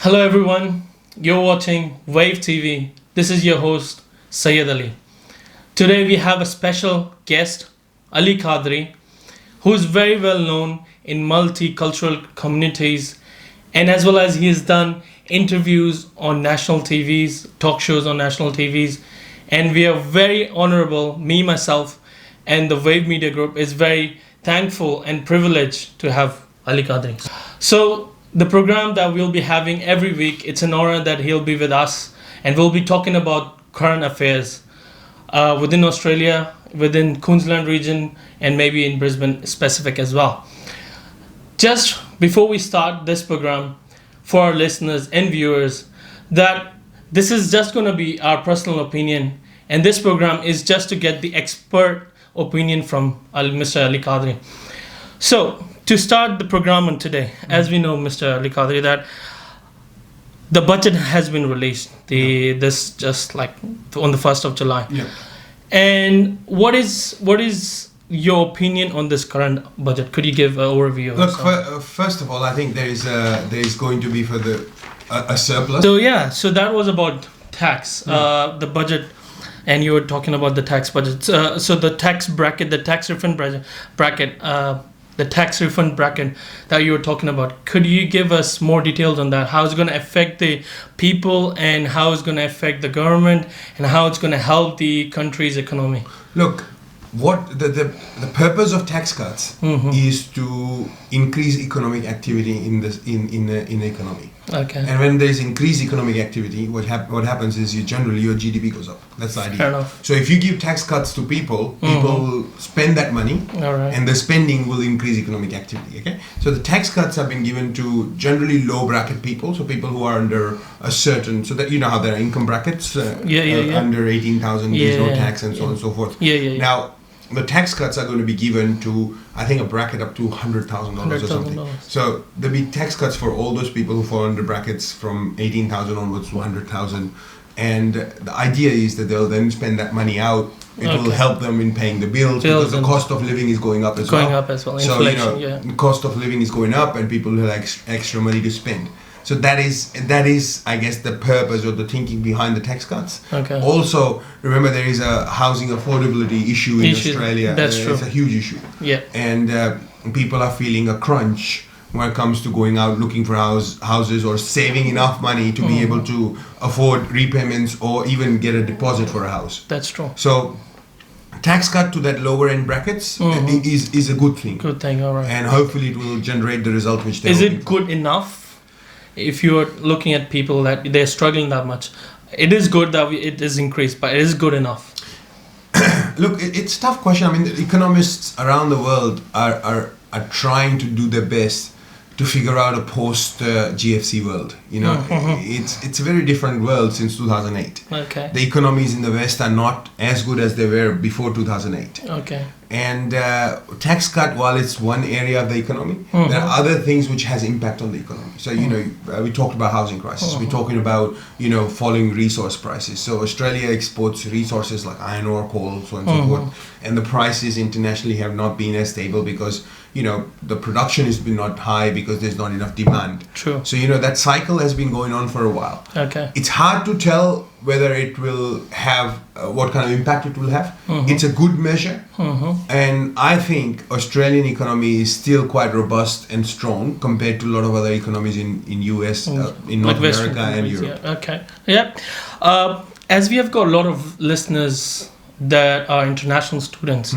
Hello everyone, you're watching Wave TV. This is your host 𝙎𝙮𝙧𝙧. Today we have a special guest, Ali Kadri, who is very well known in multicultural communities, and as well as he has done interviews on national TVs, talk shows on national TVs, and we are very honorable, me, myself, and the Wave Media Group is very thankful and privileged to have Ali Kadri. So the program that we'll be having every week, it's an honor that he'll be with us, and we'll be talking about current affairs within Australia, within Queensland region, and maybe in Brisbane specific as well. Just before we start this program, for our listeners and viewers, that this is just going to be our personal opinion, and this program is just to get the expert opinion from Mr. Ali Kadri. So, to start the program on today, as we know, Mr. Ali Kadri, that the budget has been released. This just like on the 1st of July. Yeah. And what is your opinion on this current budget? Could you give an overview? Look, first of all, I think there is going to be a surplus. So that was about tax, the budget, and you were talking about the tax budget. So the tax bracket, the tax refund bracket. The tax refund bracket that you were talking about. Could you give us more details on that? How it's going to affect the people, and how it's going to affect the government, and how it's going to help the country's economy? Look, what the purpose of tax cuts is to increase economic activity in the economy. Okay. And when there's increased economic activity, what happens is generally your GDP goes up. That's the idea. Fair enough. So if you give tax cuts to people, people will spend that money, All right. and the spending will increase economic activity. Okay. So the tax cuts have been given to generally low bracket people, so people who are under a certain, so that you know how there are income brackets, under 18,000 there's no tax and so on and so forth. Now, the tax cuts are going to be given to, I think, a bracket up to $100,000 or something. So there'll be tax cuts for all those people who fall under brackets from 18,000 onwards to 100,000. And the idea is that they'll then spend that money out. It will help them in paying the bills because the cost of living is going up as well. So, inflation, the cost of living is going up, and people have extra money to spend. So that is, I guess, the purpose or the thinking behind the tax cuts. Okay. Also, remember there is a housing affordability issue in Australia. That's true. It's a huge issue. Yeah. And people are feeling a crunch when it comes to going out looking for houses or saving enough money to be able to afford repayments or even get a deposit for a house. That's true. So, tax cut to that lower end brackets is a good thing. Good thing, all right. And hopefully it will generate the result which they Is it good enough? If you're looking at people that they're struggling that much, it is good that it is increased, but it is good enough. Look, it's a tough question. I mean, the economists around the world are trying to do their best to figure out a post-GFC world. You know, it's a very different world since 2008. Okay. The economies in the West are not as good as they were before 2008. Okay. And tax cut, while it's one area of the economy, there are other things which has impact on the economy. So, you know, we talked about housing crisis. We're talking about, falling resource prices. So Australia exports resources like iron ore, coal, so on and so forth. And the prices internationally have not been as stable because, the production has been not high because there's not enough demand. True. So, that cycle has been going on for a while. Okay. It's hard to tell whether it will have, what kind of impact it will have. It's a good measure. And I think Australian economy is still quite robust and strong compared to a lot of other economies in US, in North America and Europe. Yeah. Okay. Yeah. As we have got a lot of listeners that are international students,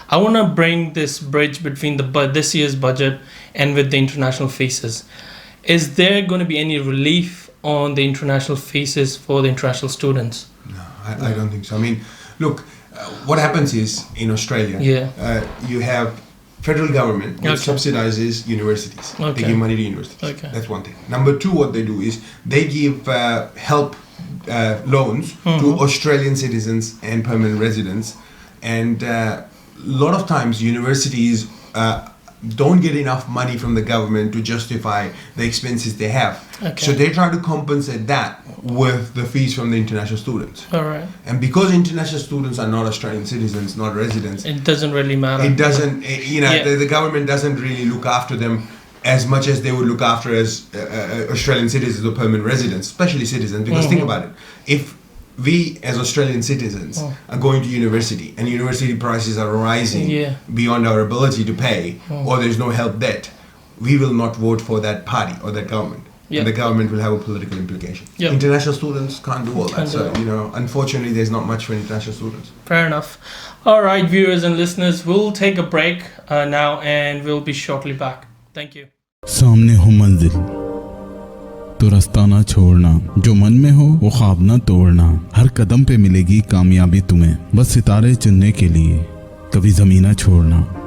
I want to bring this bridge between this year's budget and with the international fees. Is there going to be any relief on the international fees for the international students? No, I don't think so. I mean, look, what happens is in Australia, you have federal government which subsidizes universities. They give money to universities. Okay. That's one thing. Number two, what they do is they give help loans to Australian citizens and permanent residents. And a lot of times universities don't get enough money from the government to justify the expenses they have. Okay. So they try to compensate that with the fees from the international students. All right. And because international students are not Australian citizens, not residents, it doesn't really matter. It doesn't, the government doesn't really look after them as much as they would look after as Australian citizens or permanent residents, especially citizens. Because think about it, if we as Australian citizens are going to university and university prices are rising beyond our ability to pay, or there's no help debt, we will not vote for that party or that government. And the government will have a political implication. International students can't do all that. So, unfortunately, there's not much for international students. Fair enough. All right, viewers and listeners, we'll take a break now and we'll be shortly back. Thank you. सामने हो मंजिल तो रास्ता ना छोड़ना, जो मन में हो वो ख्वाब ना तोड़ना, हर कदम पे मिलेगी कामयाबी तुम्हें, बस सितारे चुनने के लिए कभी ज़मीन ना छोड़ना।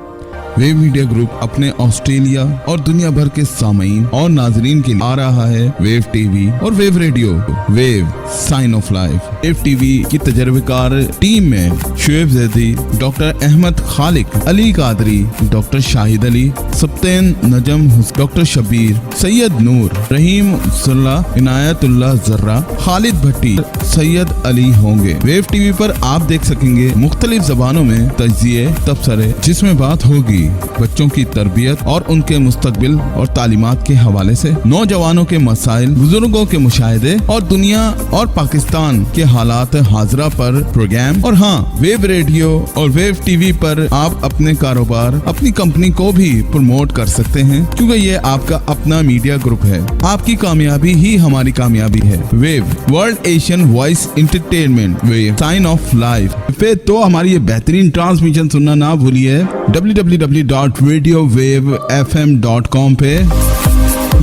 वेव मीडिया ग्रुप अपने ऑस्ट्रेलिया और दुनिया भर के सामीन और नाजरीन के लिए आ रहा है वेव टीवी और Wave radio. Wave sign of life. Wave TV की तजर्बेकार टीम में शुएब जैदी, डॉक्टर अहमद खालिक, अली कादरी, डॉक्टर शाहिद अली, सप्तेन नजम, डॉक्टर शबीर, सैयद नूर, रहीम सुल्ला, इनायतुल्लाह जर्रा, खालिद भट्टी, सैयद अली होंगे। वेव टीवी पर आप देख सकेंगे मुख्तलिफ जबानों में तज्जिए, तबसरे, जिसमें बात होगी बच्चों की तरबियत और उनके मुस्तकबिल और तालीमात के हवाले से, नौजवानों के मसाइल, बुजुर्गों के मुशाहिदे और दुनिया और पाकिस्तान के हालात हाजरा पर प्रोग्राम। और हाँ, वेव रेडियो और वेव टीवी पर आप अपने कारोबार, अपनी कंपनी को भी प्रमोट कर सकते हैं, क्योंकि ये आपका अपना मीडिया ग्रुप है। आपकी कामयाबी ही हमारी कामयाबी है। Wave World Asian Voice entertainment, Wave sign of life पे तो हमारी ये बेहतरीन ट्रांसमिशन सुनना ना भूलिए www.radiowavefm.com पे,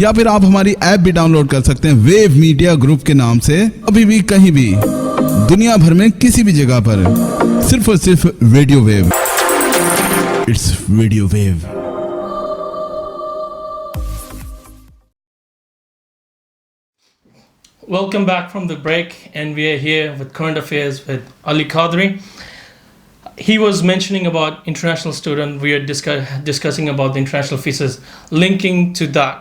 या फिर आप हमारी ऐप भी डाउनलोड कर सकते हैं वेव मीडिया ग्रुप के नाम से, अभी भी कहीं भी दुनिया भर में किसी भी जगह पर, सिर्फ और सिर्फ radio wave. It's radio wave. Welcome back from the break, and we are here with Current Affairs with Ali Kadri. He was mentioning about international student. We are discussing about the international fees. Linking to that,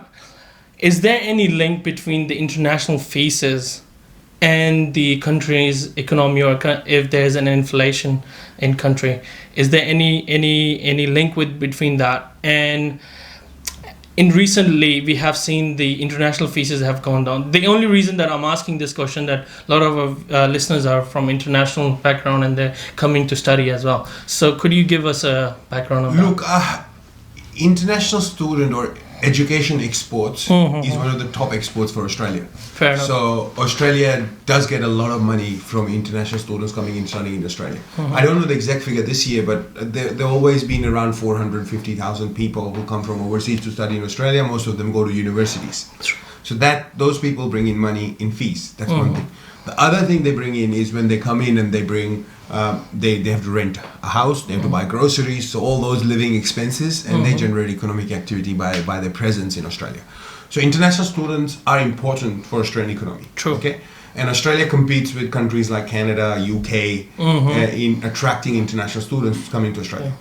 is there any link between the international fees and the country's economy, or if there is an inflation in country? Is there any link between that? And in recently, we have seen the international fees have gone down. The only reason that I'm asking this question, that a lot of our listeners are from international background and they're coming to study as well. So could you give us a background on that? Look, international student or education exports is one of the top exports for Australia. Fair enough. So Australia does get a lot of money from international students coming in studying in Australia. I don't know the exact figure this year, but there always been around 450,000 people who come from overseas to study in Australia. Most of them go to universities. So those people bring in money in fees. That's one thing. The other thing they bring in is when they come in and they bring, they have to rent a house, they have to buy groceries, so all those living expenses, and they generate economic activity by their presence in Australia. So international students are important for Australian economy. True. Okay, and Australia competes with countries like Canada, UK, in attracting international students coming to Australia.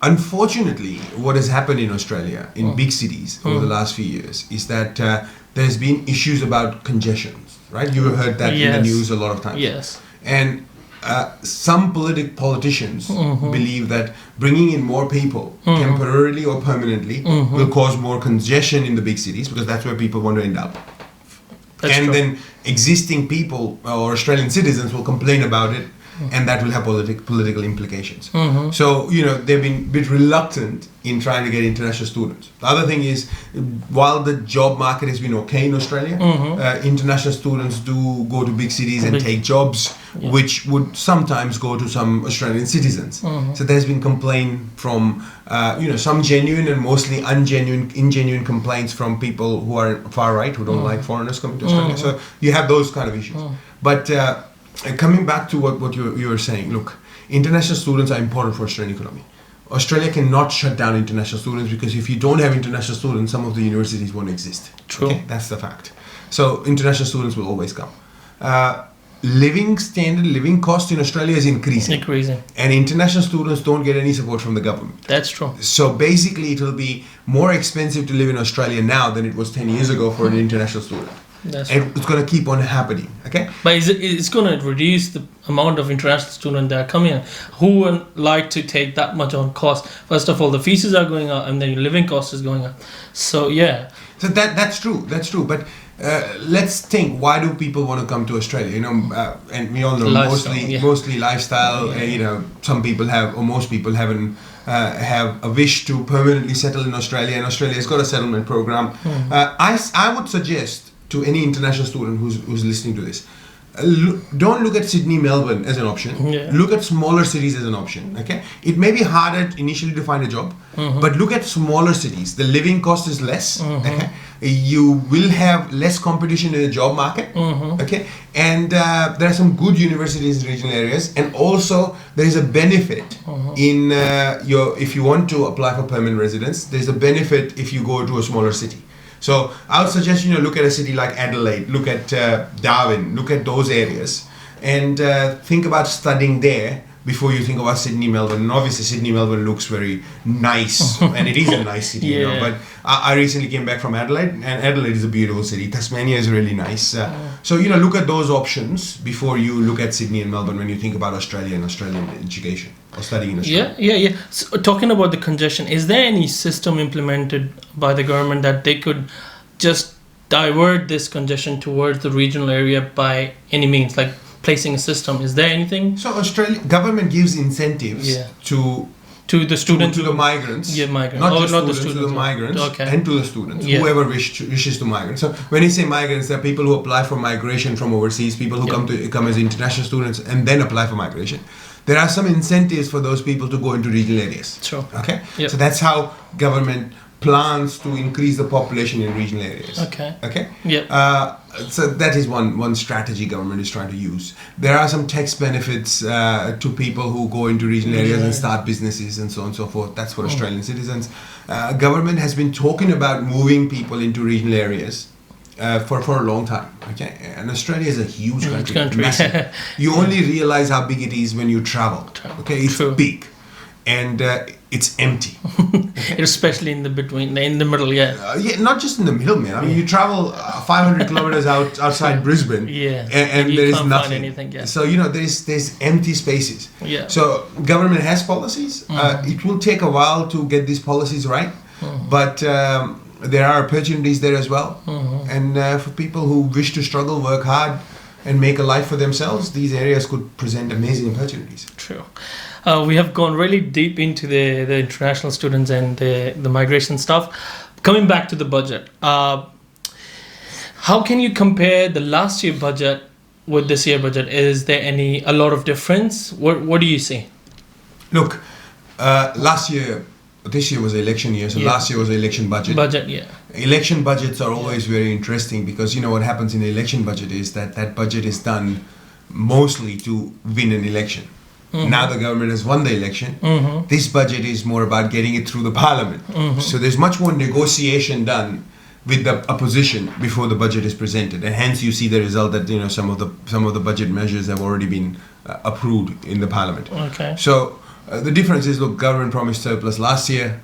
Unfortunately, what has happened in Australia, in big cities over the last few years, is that there's been issues about congestions, right? You have heard that in the news a lot of times. Yes. And some politicians believe that bringing in more people temporarily or permanently will cause more congestion in the big cities, because that's where people want to end up. That's true. Then existing people or Australian citizens will complain about it, and that will have political implications. So, they've been a bit reluctant in trying to get international students. The other thing is, while the job market has been okay in Australia, international students do go to big cities and take jobs, which would sometimes go to some Australian citizens. So there's been complaint from, some genuine and mostly ingenuine complaints from people who are far right, who don't like foreigners coming to Australia. So you have those kind of issues. But coming back to what you were saying, look, international students are important for Australian economy. Australia cannot shut down international students, because if you don't have international students, some of the universities won't exist. True. Okay? That's the fact. So international students will always come. Living cost in Australia is increasing. And international students don't get any support from the government. That's true. So basically, it will be more expensive to live in Australia now than it was 10 years ago for an international student. and it's going to keep on happening. Okay, but it's going to reduce the amount of international students that are coming in who would like to take that much on cost. First of all, the fees are going up, and then your living cost is going up. So so that's true. But let's think, why do people want to come to Australia? And we all know mostly lifestyle. Some people have, or most people haven't have a wish to permanently settle in Australia, and Australia's got a settlement program. I would suggest to any international student who's listening to this, don't look at Sydney, Melbourne as an option. Look at smaller cities as an option. Okay, it may be harder initially to find a job, but look at smaller cities. The living cost is less. Okay, you will have less competition in the job market. Okay, and there are some good universities in regional areas, and also there is a benefit in if you want to apply for permanent residence. There's a benefit if you go to a smaller city. So I would suggest look at a city like Adelaide, look at Darwin, look at those areas, and think about studying there before you think about Sydney, Melbourne. And obviously Sydney, Melbourne looks very nice, and it is a nice city. But I recently came back from Adelaide, and Adelaide is a beautiful city. Tasmania is really nice. So look at those options before you look at Sydney and Melbourne when you think about Australia and Australian education or studying in Australia. Yeah. So, talking about the congestion, is there any system implemented by the government that they could just divert this congestion towards the regional area by any means, like placing a system? Is there anything? So Australia government gives incentives to the students, to the migrants, migrants. not the students, to the migrants, and to the students, whoever wishes to migrate. So when you say migrants, there are people who apply for migration from overseas, people who come as international students and then apply for migration. There are some incentives for those people to go into regional areas. Sure. Okay. So that's how government plans to increase the population in regional areas. Okay. So that is one strategy government is trying to use. There are some tax benefits to people who go into regional areas and start businesses and so on and so forth. That's for Australian citizens. Government has been talking about moving people into regional areas for a long time. Okay, and Australia is a huge country. Massive. You only realize how big it is when you travel. Okay, it's big, and it's empty. Especially in the middle. Not just in the middle, man. I mean, you travel 500 kilometers outside Brisbane, and there is nothing. So there's empty spaces. So government has policies. It will take a while to get these policies right, but there are opportunities there as well. And for people who wish to struggle, work hard, and make a life for themselves, these areas could present amazing opportunities. True. We have gone really deep into the international students and the migration stuff. Coming back to the budget, how can you compare the last year budget with this year budget? Is there a lot of difference? What do you see? Look, this year was election year, so last year was the election budget. Election budgets are always very interesting because what happens in the election budget is that budget is done mostly to win an election. Now the government has won the election. This budget is more about getting it through the parliament. So there's much more negotiation done with the opposition before the budget is presented, and hence you see the result that some of the budget measures have already been approved in the parliament. So the difference is, look, government promised surplus last year.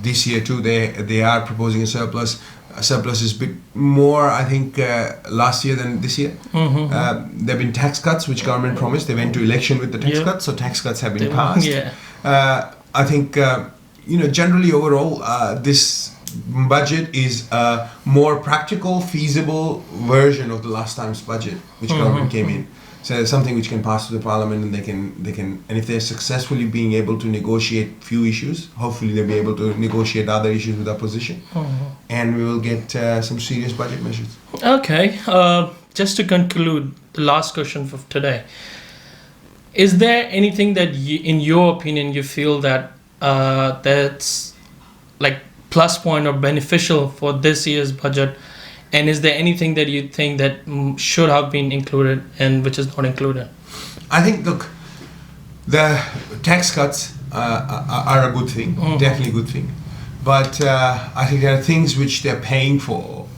This year too, they are proposing a surplus. A surplus is a bit more, I think, last year than this year. There have been tax cuts, which government promised. They went to election with the tax cuts, so tax cuts have been passed. I think, generally overall, this budget is a more practical, feasible version of the last time's budget, which government came in. So something which can pass to the parliament, and they can, and if they're successfully being able to negotiate few issues, hopefully they'll be able to negotiate other issues with opposition, and we will get some serious budget measures. Okay, just to conclude, the last question for today: is there anything that, in your opinion, you feel that that's like plus point or beneficial for this year's budget? And is there anything that you think that should have been included and which is not included? I think, look, the tax cuts are a good thing, definitely a good thing. But I think there are things which they're paying for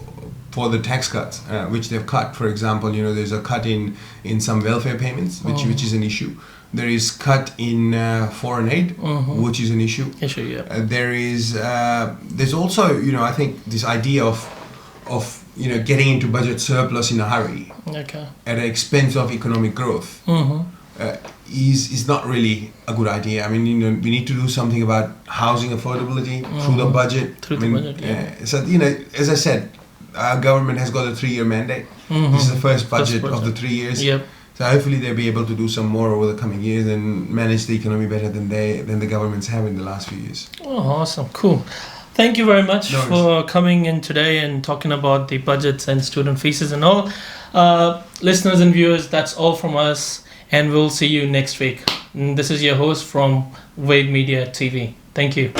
the tax cuts, which they've cut. For example, there's a cut in some welfare payments, which is an issue. There is cut in foreign aid, which is an issue. There's also, I think, this idea of getting into budget surplus in a hurry at the expense of economic growth is not really a good idea. I mean, we need to do something about housing affordability through the budget. So, as I said, our government has got a 3-year mandate. This is the first budget of the 3 years. So hopefully they'll be able to do some more over the coming years and manage the economy better than the governments have in the last few years. Oh, awesome. Cool. Thank you very much for coming in today and talking about the budgets and student fees and all. Listeners and viewers, that's all from us, and we'll see you next week. This is your host from Wave Media TV. Thank you.